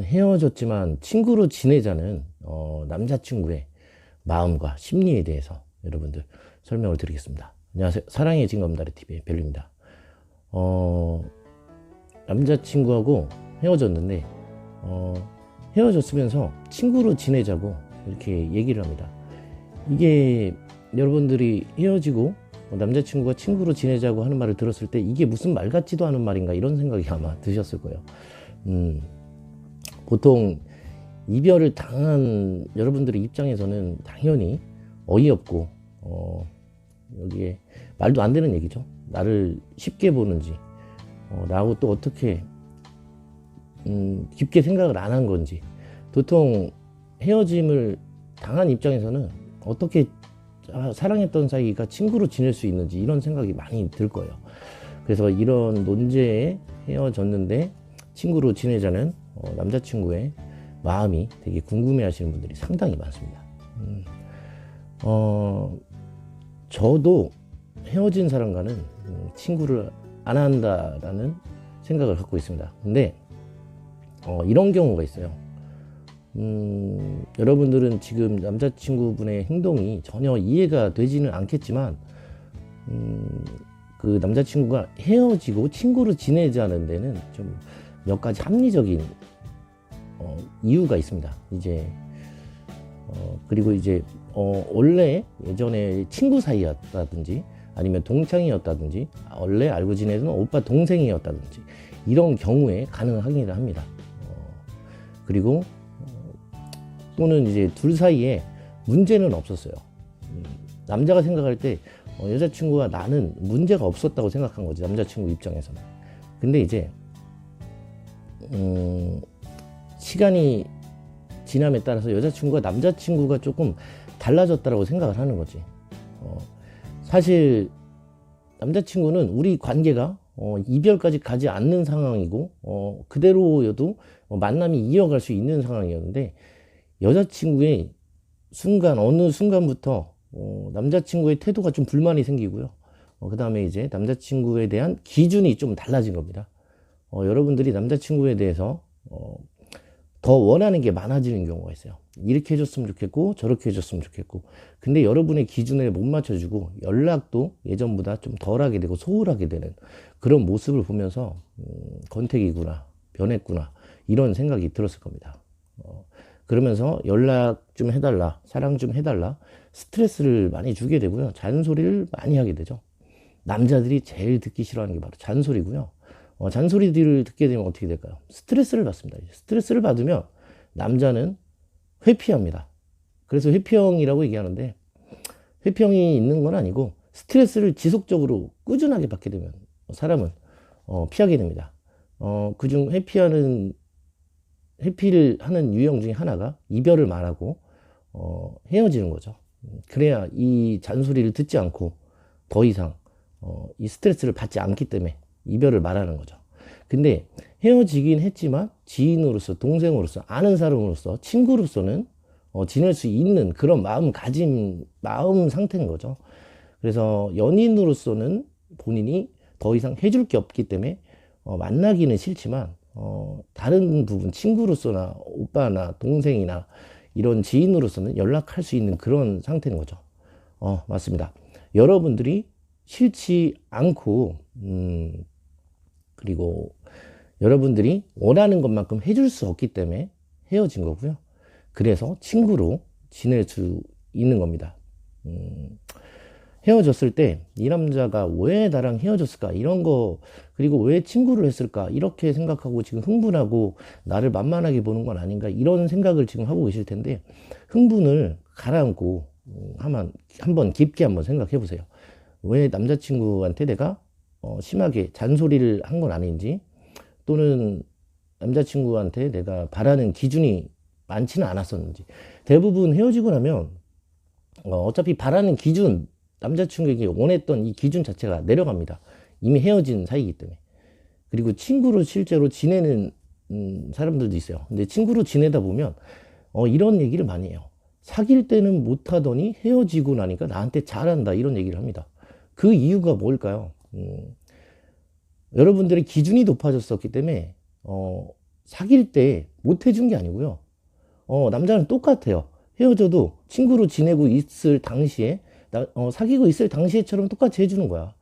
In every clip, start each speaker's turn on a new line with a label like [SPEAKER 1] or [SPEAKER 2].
[SPEAKER 1] 헤어졌지만 친구로 지내자는 남자친구의 마음과 심리에 대해서 여러분들 설명을 드리겠습니다. 안녕하세요. 사랑의 진검다리TV의 벨루입니다. 남자친구하고 헤어졌는데 헤어졌으면서 친구로 지내자고 이렇게 얘기를 합니다. 이게 여러분들이 헤어지고 남자친구가 친구로 지내자고 하는 말을 들었을 때 이게 무슨 말 같지도 않은 말인가 이런 생각이 아마 드셨을 거예요. 보통 이별을 당한 여러분들의 입장에서는 당연히 어이없고 여기에 말도 안 되는 얘기죠. 나를 쉽게 보는지 나하고 또 어떻게 깊게 생각을 안 한 건지, 도통 헤어짐을 당한 입장에서는 어떻게 사랑했던 사이가 친구로 지낼 수 있는지 이런 생각이 많이 들 거예요. 그래서 이런 논제에 헤어졌는데 친구로 지내자는 남자친구의 마음이 되게 궁금해 하시는 분들이 상당히 많습니다. 저도 헤어진 사람과는 친구를 안 한다라는 생각을 갖고 있습니다. 근데 이런 경우가 있어요. 여러분들은 지금 남자친구분의 행동이 전혀 이해가 되지는 않겠지만 그 남자친구가 헤어지고 친구로 지내자는 데는 좀 몇 가지 합리적인 이유가 있습니다. 이제 그리고 이제 원래 예전에 친구 사이였다든지 아니면 동창이었다든지 원래 알고 지내던 오빠 동생이었다든지 이런 경우에 가능하기는 합니다. 그리고 또는 이제 둘 사이에 문제는 없었어요. 남자가 생각할 때 여자친구와 나는 문제가 없었다고 생각한 거지, 남자친구 입장에서는. 근데 이제 시간이 지남에 따라서 여자친구가 남자친구가 조금 달라졌다고 생각을 하는 거지. 사실 남자친구는 우리 관계가 이별까지 가지 않는 상황이고 그대로여도 만남이 이어갈 수 있는 상황이었는데, 여자친구의 어느 순간부터 남자친구의 태도가 좀 불만이 생기고요. 그 다음에 이제 남자친구에 대한 기준이 좀 달라진 겁니다. 여러분들이 남자친구에 대해서 더 원하는 게 많아지는 경우가 있어요. 이렇게 해줬으면 좋겠고 저렇게 해줬으면 좋겠고, 근데 여러분의 기준에 못 맞춰주고 연락도 예전보다 좀 덜하게 되고 소홀하게 되는 그런 모습을 보면서 권태기구나, 변했구나 이런 생각이 들었을 겁니다. 그러면서 연락 좀 해달라, 사랑 좀 해달라, 스트레스를 많이 주게 되고요. 잔소리를 많이 하게 되죠. 남자들이 제일 듣기 싫어하는 게 바로 잔소리고요. 잔소리들을 듣게 되면 어떻게 될까요? 스트레스를 받습니다. 스트레스를 받으면 남자는 회피합니다. 그래서 회피형이라고 얘기하는데, 회피형이 있는 건 아니고 스트레스를 지속적으로 꾸준하게 받게 되면 사람은 피하게 됩니다. 그중 회피를 하는 유형 중에 하나가 이별을 말하고 헤어지는 거죠. 그래야 이 잔소리를 듣지 않고 더 이상 이 스트레스를 받지 않기 때문에 이별을 말하는 거죠. 근데 헤어지긴 했지만 지인으로서, 동생으로서, 아는 사람으로서, 친구로서는 지낼 수 있는 그런 마음 상태인 거죠. 그래서 연인으로서는 본인이 더 이상 해줄 게 없기 때문에 만나기는 싫지만 다른 부분, 친구로서나 오빠나 동생이나 이런 지인으로서는 연락할 수 있는 그런 상태인 거죠. 맞습니다. 여러분들이 싫지 않고 그리고 여러분들이 원하는 것만큼 해줄 수 없기 때문에 헤어진 거고요. 그래서 친구로 지낼 수 있는 겁니다. 헤어졌을 때 이 남자가 왜 나랑 헤어졌을까 이런 거, 그리고 왜 친구를 했을까 이렇게 생각하고 지금 흥분하고 나를 만만하게 보는 건 아닌가 이런 생각을 지금 하고 계실 텐데, 흥분을 가라앉고 한번 깊게 한번 생각해 보세요. 왜 남자친구한테 내가 심하게 잔소리를 한 건 아닌지, 또는 남자친구한테 내가 바라는 기준이 많지는 않았었는지. 대부분 헤어지고 나면 어차피 바라는 기준, 남자친구에게 원했던 이 기준 자체가 내려갑니다. 이미 헤어진 사이이기 때문에. 그리고 친구로 실제로 지내는 사람들도 있어요. 근데 친구로 지내다 보면 이런 얘기를 많이 해요. 사귈 때는 못하더니 헤어지고 나니까 나한테 잘한다 이런 얘기를 합니다. 그 이유가 뭘까요? 여러분들의 기준이 높아졌었기 때문에 사귈 때 못 해준 게 아니고요. 남자는 똑같아요. 헤어져도 친구로 지내고 있을 당시에, 사귀고 있을 당시에처럼 똑같이 해주는 거야.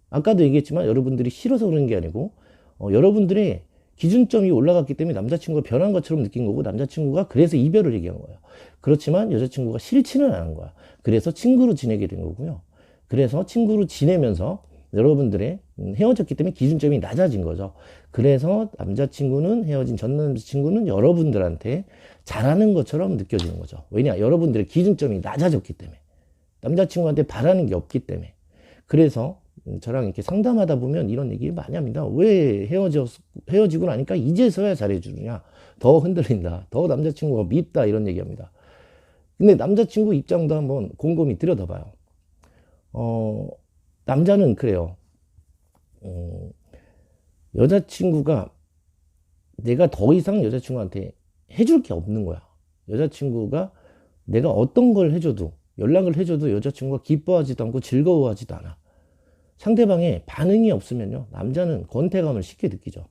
[SPEAKER 1] 아까도 얘기했지만 여러분들이 싫어서 그런 게 아니고, 여러분들의 기준점이 올라갔기 때문에 남자친구가 변한 것처럼 느낀 거고, 남자친구가 그래서 이별을 얘기한 거예요. 그렇지만 여자친구가 싫지는 않은 거야. 그래서 친구로 지내게 된 거고요. 그래서 친구로 지내면서 여러분들의 헤어졌기 때문에 기준점이 낮아진 거죠. 그래서 남자친구는, 헤어진 전 남자친구는 여러분들한테 잘하는 것처럼 느껴지는 거죠. 왜냐? 여러분들의 기준점이 낮아졌기 때문에. 남자친구한테 바라는 게 없기 때문에. 그래서 저랑 이렇게 상담하다 보면 이런 얘기 많이 합니다. 왜 헤어지고 나니까 이제서야 잘해주느냐? 더 흔들린다. 더 남자친구가 밉다. 이런 얘기합니다. 근데 남자친구 입장도 한번 곰곰이 들여다봐요. 남자는 그래요. 여자친구가 내가 더 이상 여자친구한테 해줄 게 없는 거야. 여자친구가 내가 어떤 걸 해줘도, 연락을 해줘도 여자친구가 기뻐하지도 않고 즐거워하지도 않아. 상대방의 반응이 없으면요, 남자는 권태감을 쉽게 느끼죠.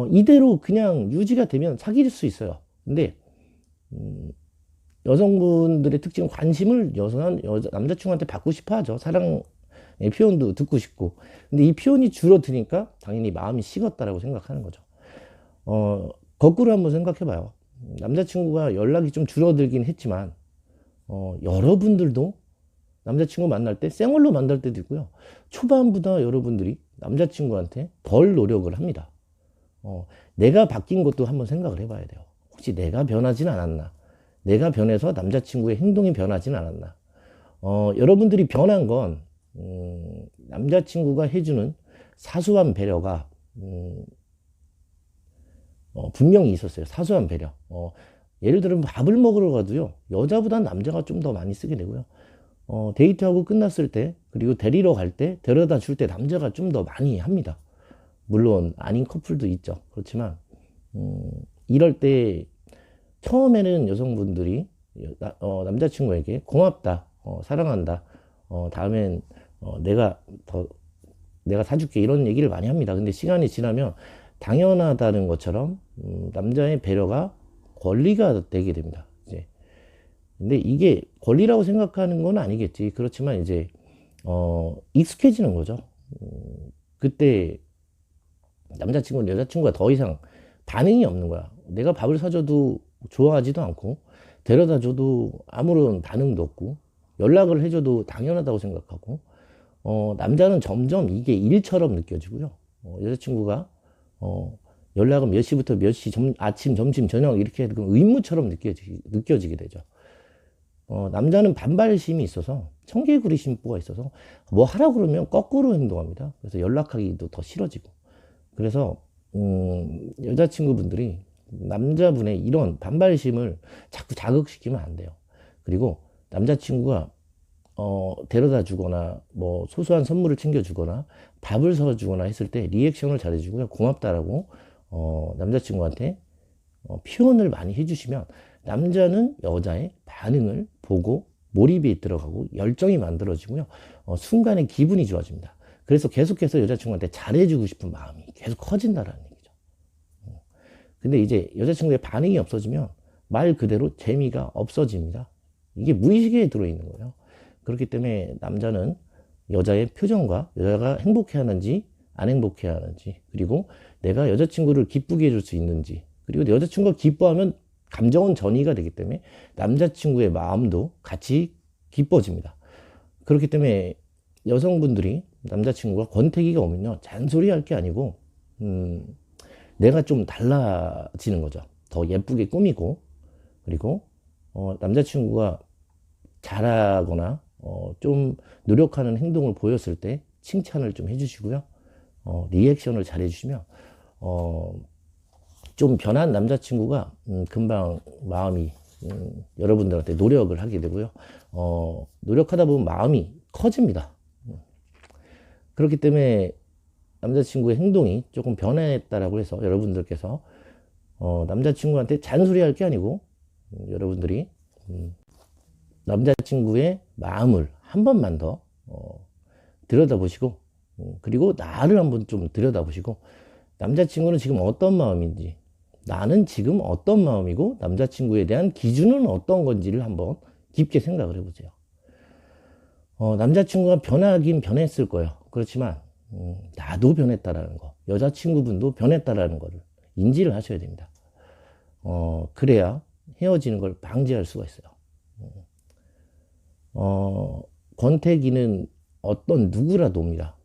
[SPEAKER 1] 이대로 그냥 유지가 되면 사귈 수 있어요. 근데 여성분들의 특징은 관심을 남자친구한테 받고 싶어 하죠. 사랑의 표현도 듣고 싶고. 근데 이 표현이 줄어드니까 당연히 마음이 식었다라고 생각하는 거죠. 거꾸로 한번 생각해 봐요. 남자친구가 연락이 좀 줄어들긴 했지만, 여러분들도 남자친구 만날 때 쌩얼로 만날 때도 있고요. 초반보다 여러분들이 남자친구한테 덜 노력을 합니다. 내가 바뀐 것도 한번 생각을 해봐야 돼요. 혹시 내가 변하진 않았나? 내가 변해서 남자친구의 행동이 변하진 않았나? 여러분들이 변한 건, 남자친구가 해주는 사소한 배려가, 분명히 있었어요. 사소한 배려. 예를 들면 밥을 먹으러 가도요, 여자보단 남자가 좀 더 많이 쓰게 되고요. 데이트하고 끝났을 때, 그리고 데리러 갈 때, 데려다 줄 때 남자가 좀 더 많이 합니다. 물론 아닌 커플도 있죠. 그렇지만 이럴 때 처음에는 여성분들이 남자친구에게 고맙다, 사랑한다, 다음엔 내가 사줄게, 이런 얘기를 많이 합니다. 근데 시간이 지나면 당연하다는 것처럼 남자의 배려가 권리가 되게 됩니다. 이제. 근데 이게 권리라고 생각하는 건 아니겠지. 그렇지만 이제 익숙해지는 거죠. 그때 남자친구는 여자친구가 더 이상 반응이 없는 거야. 내가 밥을 사줘도 좋아하지도 않고, 데려다 줘도 아무런 반응도 없고, 연락을 해줘도 당연하다고 생각하고, 남자는 점점 이게 일처럼 느껴지고요. 여자친구가 연락은 몇 시부터 몇 시, 아침, 점심, 저녁 이렇게 의무처럼 느껴지게 되죠. 남자는 반발심이 있어서, 청개구리 심보가 있어서 뭐 하라고 그러면 거꾸로 행동합니다. 그래서 연락하기도 더 싫어지고. 그래서 여자친구분들이 남자분의 이런 반발심을 자꾸 자극시키면 안 돼요. 그리고 남자친구가 데려다 주거나 뭐 소소한 선물을 챙겨주거나 밥을 사주거나 했을 때 리액션을 잘해주고요, 고맙다라고 남자친구한테 표현을 많이 해주시면, 남자는 여자의 반응을 보고 몰입이 들어가고 열정이 만들어지고요, 순간에 기분이 좋아집니다. 그래서 계속해서 여자친구한테 잘해주고 싶은 마음이 계속 커진다라는 얘기죠. 근데 이제 여자친구의 반응이 없어지면 말 그대로 재미가 없어집니다. 이게 무의식에 들어있는 거예요. 그렇기 때문에 남자는 여자의 표정과, 여자가 행복해 하는지 안 행복해 하는지, 그리고 내가 여자친구를 기쁘게 해줄 수 있는지, 그리고 여자친구가 기뻐하면 감정은 전이가 되기 때문에 남자친구의 마음도 같이 기뻐집니다. 그렇기 때문에 여성분들이 남자친구가 권태기가 오면요, 잔소리 할 게 아니고 내가 좀 달라지는 거죠. 더 예쁘게 꾸미고, 그리고 남자친구가 잘하거나 좀 노력하는 행동을 보였을 때 칭찬을 좀 해주시고요, 리액션을 잘 해주시면 좀 변한 남자친구가 금방 마음이 여러분들한테 노력을 하게 되고요, 노력하다 보면 마음이 커집니다. 그렇기 때문에 남자친구의 행동이 조금 변했다라고 해서 여러분들께서 남자친구한테 잔소리할 게 아니고, 여러분들이 남자친구의 마음을 한 번만 더 들여다보시고, 그리고 나를 한번 좀 들여다보시고, 남자친구는 지금 어떤 마음인지, 나는 지금 어떤 마음이고 남자친구에 대한 기준은 어떤 건지를 한번 깊게 생각을 해보세요. 남자친구가 변하긴 변했을 거예요. 그렇지만 나도 변했다라는 거, 여자친구분도 변했다라는 거를 인지를 하셔야 됩니다. 그래야 헤어지는 걸 방지할 수가 있어요. 권태기는 어떤 누구라도 옵니다.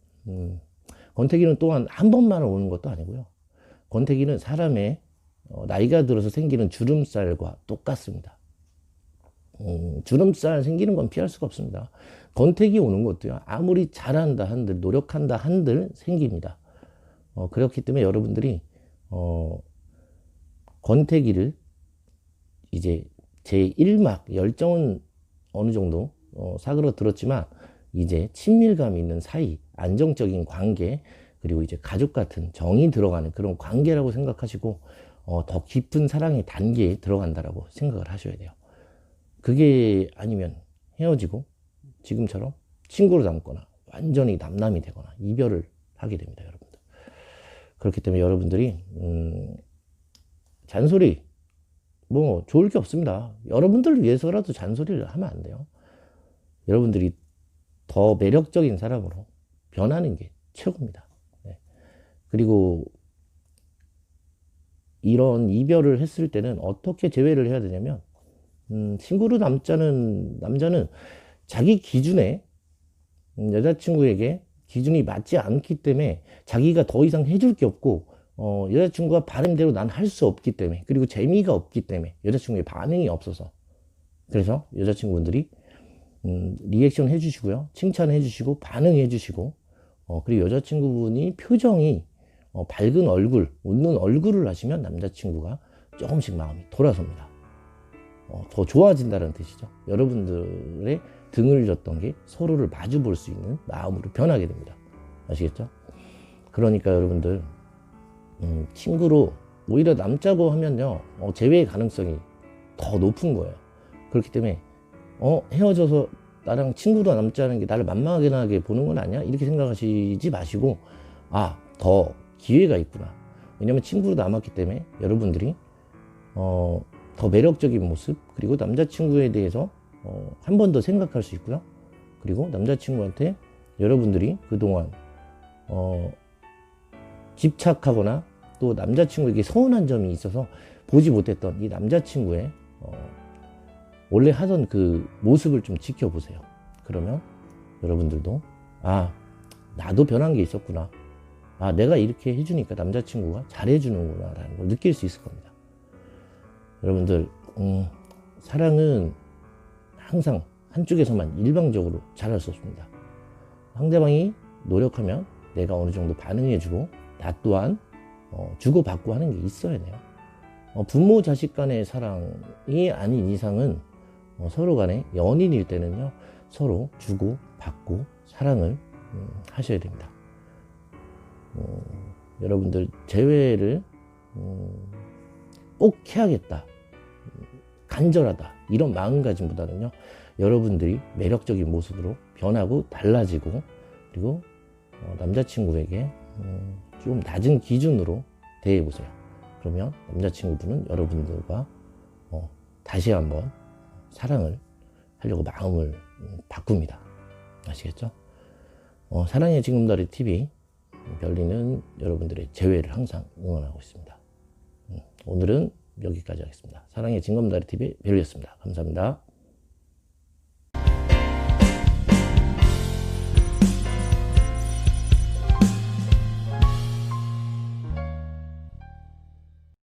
[SPEAKER 1] 권태기는 또한 한 번만 오는 것도 아니고요. 권태기는 사람의 나이가 들어서 생기는 주름살과 똑같습니다. 주름살 생기는 건 피할 수가 없습니다. 권태기 오는 것도요, 아무리 잘한다 한들, 노력한다 한들 생깁니다. 그렇기 때문에 여러분들이 권태기를 이제 제1막 열정은 어느 정도 사그러들었지만 이제 친밀감이 있는 사이, 안정적인 관계, 그리고 이제 가족 같은 정이 들어가는 그런 관계라고 생각하시고 더 깊은 사랑의 단계에 들어간다라고 생각을 하셔야 돼요. 그게 아니면 헤어지고 지금처럼 친구로 남거나 완전히 남남이 되거나 이별을 하게 됩니다, 여러분들. 그렇기 때문에 여러분들이 잔소리 뭐 좋을 게 없습니다. 여러분들을 위해서라도 잔소리를 하면 안 돼요. 여러분들이 더 매력적인 사람으로 변하는 게 최고입니다. 네. 그리고 이런 이별을 했을 때는 어떻게 제외를 해야 되냐면 친구로 남자는 자기 기준에 여자친구에게 기준이 맞지 않기 때문에 자기가 더 이상 해줄 게 없고 여자친구가 바람대로 난 할 수 없기 때문에, 그리고 재미가 없기 때문에, 여자친구의 반응이 없어서. 그래서 여자친구분들이 리액션 해주시고요, 칭찬해 주시고 반응해 주시고, 그리고 여자친구분이 표정이 밝은 얼굴, 웃는 얼굴을 하시면 남자친구가 조금씩 마음이 돌아섭니다. 더 좋아진다는 뜻이죠. 여러분들의 등을 졌던 게 서로를 마주 볼 수 있는 마음으로 변하게 됩니다. 아시겠죠? 그러니까 여러분들 친구로 오히려 남자고 하면요, 재회의 가능성이 더 높은 거예요. 그렇기 때문에 헤어져서 나랑 친구로 남자는 게 나를 만만하게 보는 건 아니야? 이렇게 생각하시지 마시고, 더 기회가 있구나. 왜냐면 친구로 남았기 때문에 여러분들이 더 매력적인 모습, 그리고 남자친구에 대해서 한 번 더 생각할 수 있고요. 그리고 남자친구한테 여러분들이 그동안 집착하거나 또 남자친구에게 서운한 점이 있어서 보지 못했던 이 남자친구의 원래 하던 그 모습을 좀 지켜보세요. 그러면 여러분들도 나도 변한 게 있었구나, 내가 이렇게 해주니까 남자친구가 잘해주는구나 라는 걸 느낄 수 있을 겁니다. 여러분들 사랑은 항상 한쪽에서만 일방적으로 잘할 수 없습니다. 상대방이 노력하면 내가 어느 정도 반응해주고 나 또한 주고받고 하는 게 있어야 돼요. 부모 자식 간의 사랑이 아닌 이상은 서로 간에 연인일 때는요, 서로 주고받고 사랑을 하셔야 됩니다. 여러분들 재회를 꼭 해야겠다, 간절하다, 이런 마음가짐보다는요, 여러분들이 매력적인 모습으로 변하고 달라지고, 그리고 남자친구에게 좀 낮은 기준으로 대해보세요. 그러면 남자친구분은 여러분들과 다시 한번 사랑을 하려고 마음을 바꿉니다. 아시겠죠? 사랑의 징검다리 TV 별리는 여러분들의 재회를 항상 응원하고 있습니다. 오늘은 여기까지 하겠습니다. 사랑의 징검다리 TV 별리였습니다. 감사합니다.